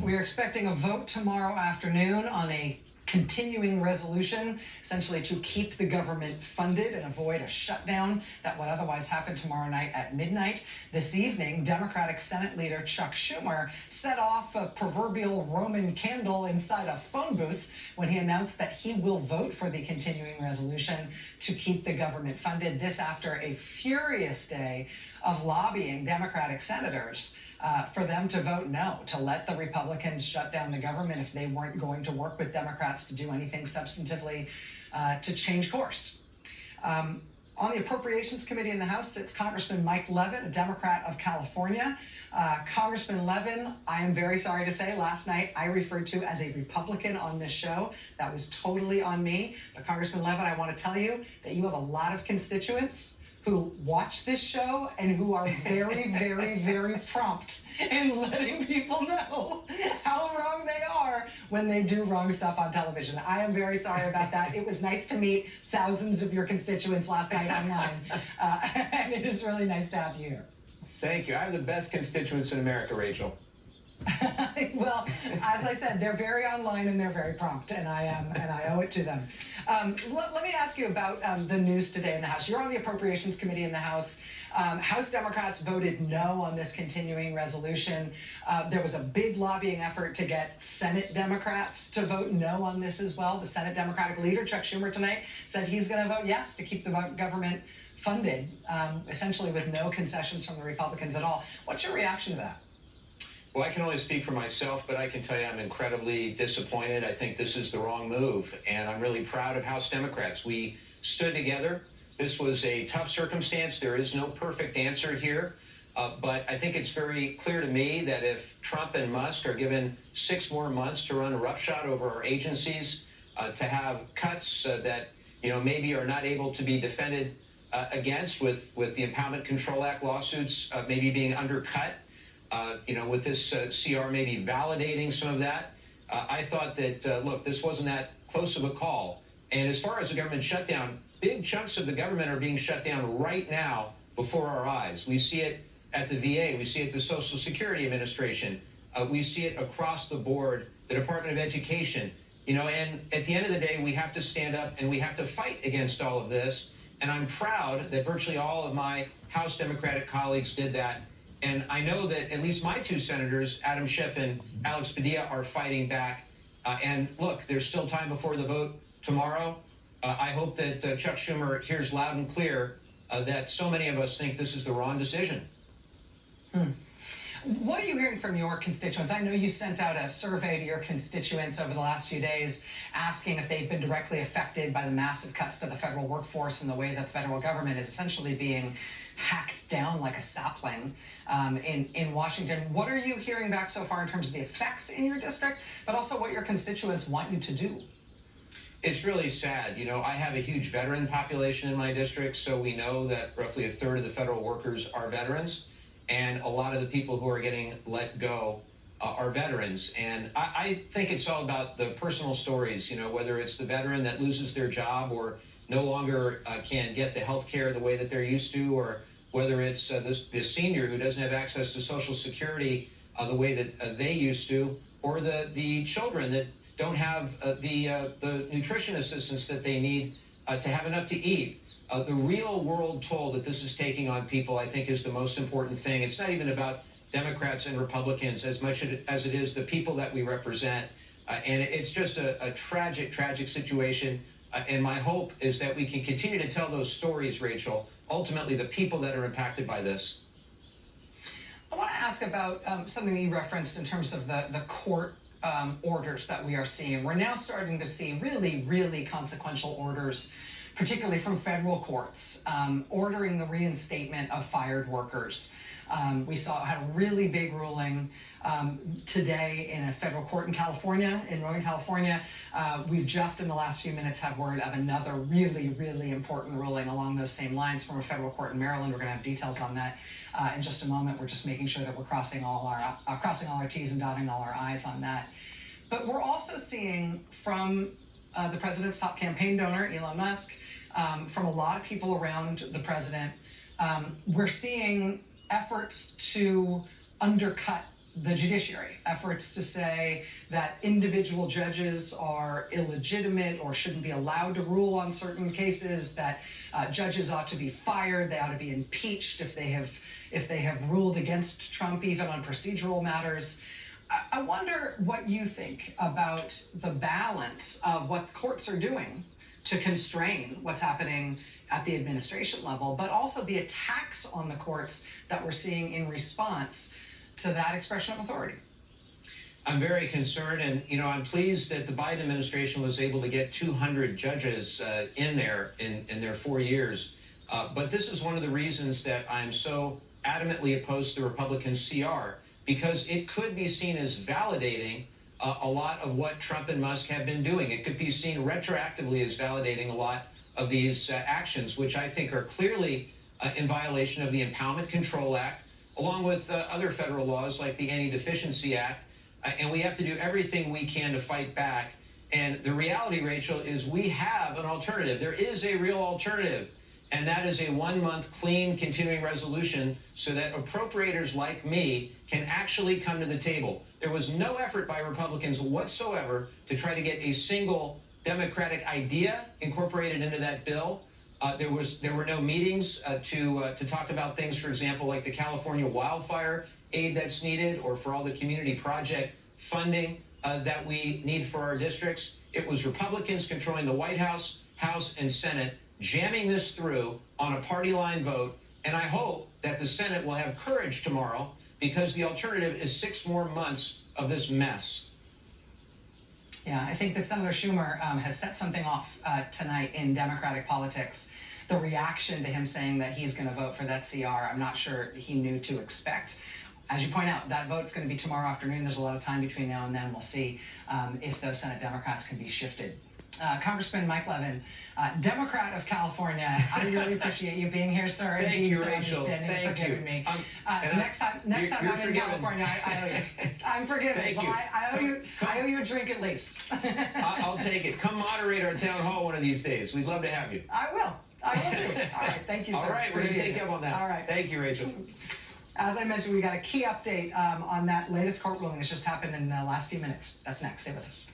We are expecting a vote tomorrow afternoon on a continuing resolution, essentially to keep the government funded and avoid a shutdown that would otherwise happen tomorrow night at midnight. This evening, Democratic Senate Leader Chuck Schumer set off a proverbial Roman candle inside a phone booth when he announced that he will vote for the continuing resolution to keep the government funded. This after a furious day of lobbying Democratic senators for them to vote no, to let the Republicans shut down the government if they weren't going to work with Democrats to do anything substantively to change course. On the Appropriations Committee in the House sits Congressman Mike Levin, a Democrat of California. Congressman Levin, I am very sorry to say, last night I referred to as a Republican on this show. That was totally on me. But Congressman Levin, I want to tell you that you have a lot of constituents who watch this show and who are very, very, very prompt in letting people know how wrong they are when they do wrong stuff on television. I am very sorry about that. It was nice to meet thousands of your constituents last night online, and it is really nice to have you here. Thank you. I have the best constituents in America, Rachel. Well, as I said, they're very online and they're very prompt, and I owe it to them. Let me ask you about the news today in the House. You're on the Appropriations Committee in the House. House Democrats voted no on this continuing resolution. There was a big lobbying effort to get Senate Democrats to vote no on this as well. The Senate Democratic leader, Chuck Schumer, tonight said he's going to vote yes to keep the government funded, essentially with no concessions from the Republicans at all. What's your reaction to that? Well, I can only speak for myself, but I can tell you I'm incredibly disappointed. I think this is the wrong move, and I'm really proud of House Democrats. We stood together. This was a tough circumstance. There is no perfect answer here, but I think it's very clear to me that if Trump and Musk are given 6 more months to run roughshod over our agencies, to have cuts that maybe are not able to be defended against with the Impoundment Control Act lawsuits maybe being undercut, with this CR maybe validating some of that. I thought that, look, this wasn't that close of a call. And as far as the government shutdown, big chunks of the government are being shut down right now before our eyes. We see it at the VA. We see it at the Social Security Administration. We see it across the board, the Department of Education. And at the end of the day, we have to stand up and we have to fight against all of this. And I'm proud that virtually all of my House Democratic colleagues did that. And I know that at least my 2 senators, Adam Schiff and Alex Padilla, are fighting back. And look, there's still time before the vote tomorrow. I hope that Chuck Schumer hears loud and clear that so many of us think this is the wrong decision. What are you hearing from your constituents? I know you sent out a survey to your constituents over the last few days asking if they've been directly affected by the massive cuts to the federal workforce and the way that the federal government is essentially being hacked down like a sapling in Washington. What are you hearing back so far in terms of the effects in your district, but also what your constituents want you to do? It's really sad. I have a huge veteran population in my district, so we know that roughly 1/3 of the federal workers are veterans. And a lot of the people who are getting let go are veterans. And I think it's all about the personal stories, whether it's the veteran that loses their job or no longer can get the health care the way that they're used to, or whether it's the senior who doesn't have access to Social Security the way that they used to, or the children that don't have the nutrition assistance that they need to have enough to eat. The real world toll that this is taking on people, I think, is the most important thing. It's not even about Democrats and Republicans as much as it is the people that we represent. And it's just a tragic, tragic situation. And my hope is that we can continue to tell those stories, Rachel, ultimately the people that are impacted by this. I want to ask about something that you referenced in terms of the court orders that we are seeing. We're now starting to see really, really consequential orders, particularly from federal courts, ordering the reinstatement of fired workers. We had a really big ruling today in a federal court in California, in Northern California. We've just in the last few minutes had word of another really, really important ruling along those same lines from a federal court in Maryland. We're going to have details on that in just a moment. We're just making sure that we're crossing all our T's and dotting all our I's on that. But we're also seeing from the president's top campaign donor, Elon Musk, from a lot of people around the president, we're seeing efforts to undercut the judiciary, efforts to say that individual judges are illegitimate or shouldn't be allowed to rule on certain cases, that judges ought to be fired, they ought to be impeached if they have ruled against Trump, even on procedural matters. I wonder what you think about the balance of what courts are doing to constrain what's happening at the administration level, but also the attacks on the courts that we're seeing in response to that expression of authority. I'm very concerned, and I'm pleased that the Biden administration was able to get 200 judges in there in their 4 years. But this is one of the reasons that I'm so adamantly opposed to the Republican CR, because it could be seen as validating a lot of what Trump and Musk have been doing. It could be seen retroactively as validating a lot of these actions, which I think are clearly in violation of the Impoundment Control Act, along with other federal laws like the Anti-Deficiency Act. And we have to do everything we can to fight back. And the reality, Rachel, is we have an alternative. There is a real alternative, and that is a 1-month clean continuing resolution so that appropriators like me can actually come to the table. There was no effort by Republicans whatsoever to try to get a single Democratic idea incorporated into that bill. There were no meetings to talk about things, for example, like the California wildfire aid that's needed, or for all the community project funding that we need for our districts. It was Republicans controlling the White House, House, and Senate, jamming this through on a party line vote. And I hope that the Senate will have courage tomorrow, because the alternative is 6 more months of this mess. Yeah, I think that Senator Schumer has set something off tonight in Democratic politics. The reaction to him saying that he's going to vote for that CR, I'm not sure he knew to expect. As you point out, that vote's going to be tomorrow afternoon. There's a lot of time between now and then. We'll see if those Senate Democrats can be shifted. Congressman Mike Levin, Democrat of California, I really appreciate you being here, sir, and being so understanding and forgiving me. Next time I'm in California, I owe you. I'm forgiven. Thank you. I owe you a drink at least. I'll take it. Come moderate our town hall one of these days. We'd love to have you. I will do. All right, thank you, sir. All right, we're going to take you up on that. All right. Thank you, Rachel. As I mentioned, we got a key update on that latest court ruling that's just happened in the last few minutes. That's next. Stay with us.